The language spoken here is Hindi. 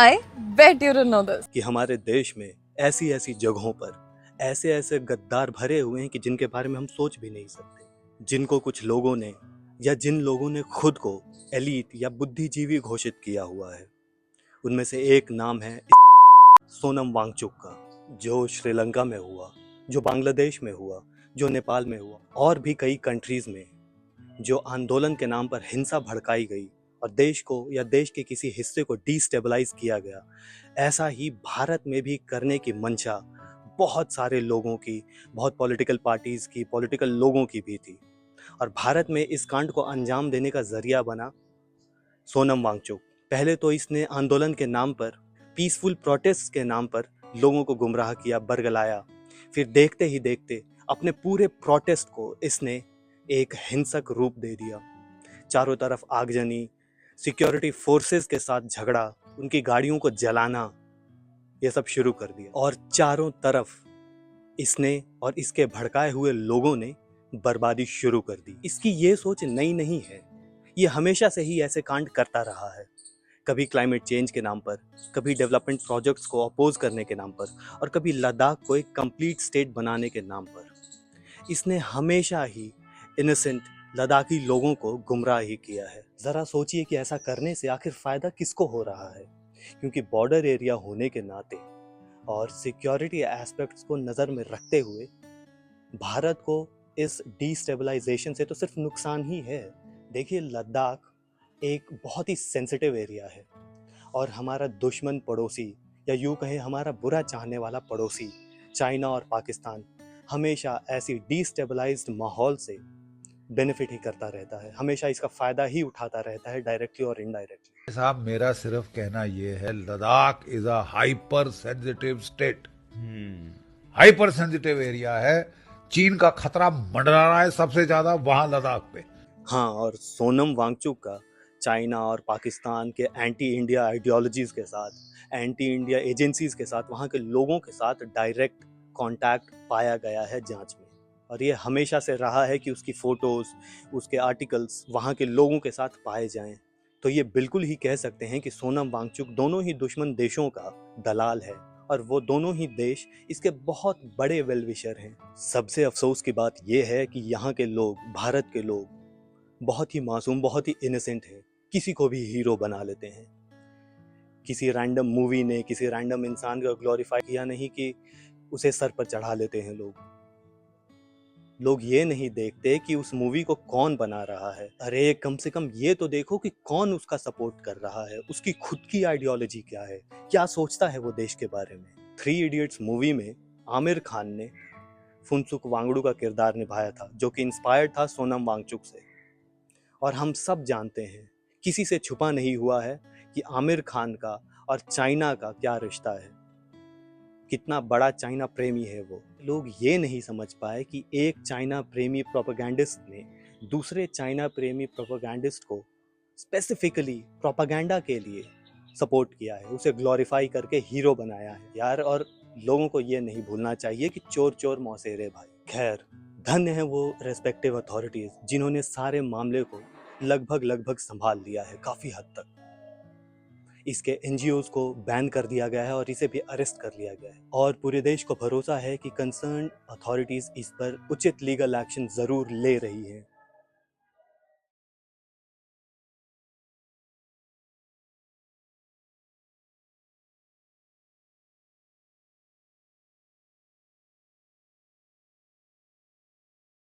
I bet you don't know this. कि हमारे देश में ऐसी ऐसी जगहों पर ऐसे ऐसे गद्दार भरे हुए हैं कि जिनके बारे में हम सोच भी नहीं सकते, जिनको कुछ लोगों ने या जिन लोगों ने खुद को एलीट या बुद्धिजीवी घोषित किया हुआ है। उनमें से एक नाम है सोनम वांगचुक का, जो श्रीलंका में हुआ, जो बांग्लादेश में हुआ, जो नेपाल में हुआ और भी कई कंट्रीज में, जो आंदोलन के नाम पर हिंसा भड़काई गई और देश को या देश के किसी हिस्से को डिस्टेबलाइज किया गया। ऐसा ही भारत में भी करने की मंशा बहुत सारे लोगों की, बहुत पॉलिटिकल पार्टीज की, पॉलिटिकल लोगों की भी थी। और भारत में इस कांड को अंजाम देने का जरिया बना सोनम वांगचुक। पहले तो इसने आंदोलन के नाम पर, पीसफुल प्रोटेस्ट के नाम पर लोगों को गुमराह किया, बरगलाया। फिर देखते ही देखते अपने पूरे प्रोटेस्ट को इसने एक हिंसक रूप दे दिया। चारों तरफ आगजनी, सिक्योरिटी फोर्सेस के साथ झगड़ा, उनकी गाड़ियों को जलाना, ये सब शुरू कर दिया। और चारों तरफ इसने और इसके भड़काए हुए लोगों ने बर्बादी शुरू कर दी। इसकी ये सोच नई नहीं है, ये हमेशा से ही ऐसे कांड करता रहा है। कभी क्लाइमेट चेंज के नाम पर, कभी डेवलपमेंट प्रोजेक्ट्स को अपोज करने के नाम पर, और कभी लद्दाख को एक कंप्लीट स्टेट बनाने के नाम पर। इसने हमेशा ही इनोसेंट लद्दाखी लोगों को गुमराह ही किया है। ज़रा सोचिए कि ऐसा करने से आखिर फ़ायदा किसको हो रहा है, क्योंकि बॉर्डर एरिया होने के नाते और सिक्योरिटी एस्पेक्ट्स को नज़र में रखते हुए भारत को इस डिस्टेबलाइजेशन से तो सिर्फ नुकसान ही है। देखिए, लद्दाख एक बहुत ही सेंसिटिव एरिया है और हमारा दुश्मन पड़ोसी, या यूँ कहें हमारा बुरा चाहने वाला पड़ोसी चाइना और पाकिस्तान हमेशा ऐसी डिस्टेबलाइज्ड माहौल से बेनिफिट ही करता रहता है, हमेशा इसका फ़ायदा ही उठाता रहता है, डायरेक्टली और इनडायरेक्टली। साहब, मेरा सिर्फ कहना ये है, Ladakh is a hyper sensitive state, hyper sensitive area है। चीन का खतरा मंडरा रहा है सबसे ज्यादा वहां लद्दाख पे। हाँ, और सोनम वांगचुक का चाइना और पाकिस्तान के एंटी इंडिया आइडियोलॉजीज के साथ, एंटी इंडिया एजेंसीज के साथ, वहाँ के लोगों के साथ डायरेक्ट कांटेक्ट पाया गया है जांच में। और ये हमेशा से रहा है कि उसकी फ़ोटोज़, उसके आर्टिकल्स वहाँ के लोगों के साथ पाए जाएं। तो ये बिल्कुल ही कह सकते हैं कि सोनम वांगचुक दोनों ही दुश्मन देशों का दलाल है, और वो दोनों ही देश इसके बहुत बड़े वेल विशर हैं। सबसे अफसोस की बात यह है कि यहाँ के लोग, भारत के लोग, बहुत ही मासूम, बहुत ही इनोसेंट हैं, किसी को भी हीरो बना लेते हैं। किसी रैंडम मूवी ने किसी रैंडम इंसान को ग्लोरीफाई किया नहीं कि उसे सर पर चढ़ा लेते हैं लोग। लोग ये नहीं देखते कि उस मूवी को कौन बना रहा है। अरे कम से कम ये तो देखो कि कौन उसका सपोर्ट कर रहा है, उसकी खुद की आइडियोलॉजी क्या है, क्या सोचता है वो देश के बारे में। 3 इडियट्स मूवी में आमिर खान ने फुनसुक वांगडू का किरदार निभाया था, जो कि इंस्पायर्ड था सोनम वांगचुक से। और हम सब जानते हैं, किसी से छुपा नहीं हुआ है कि आमिर खान का और चाइना का क्या रिश्ता है, कितना बड़ा चाइना प्रेमी है वो। लोग ये नहीं समझ पाए कि एक चाइना प्रेमी प्रोपेगेंडिस्ट ने दूसरे चाइना प्रेमी प्रोपेगेंडिस्ट को स्पेसिफिकली प्रोपेगेंडा के लिए सपोर्ट किया है, उसे ग्लोरीफाई करके हीरो बनाया है यार। और लोगों को ये नहीं भूलना चाहिए कि चोर चोर मौसेरे भाई। खैर, धन्य है वो रेस्पेक्टिव अथॉरिटीज जिन्होंने सारे मामले को लगभग संभाल लिया है काफ़ी हद तक। इसके एनजीओज को बैन कर दिया गया है और इसे भी अरेस्ट कर लिया गया है, और पूरे देश को भरोसा है कि कंसर्न अथॉरिटीज इस पर उचित लीगल एक्शन जरूर ले रही हैं।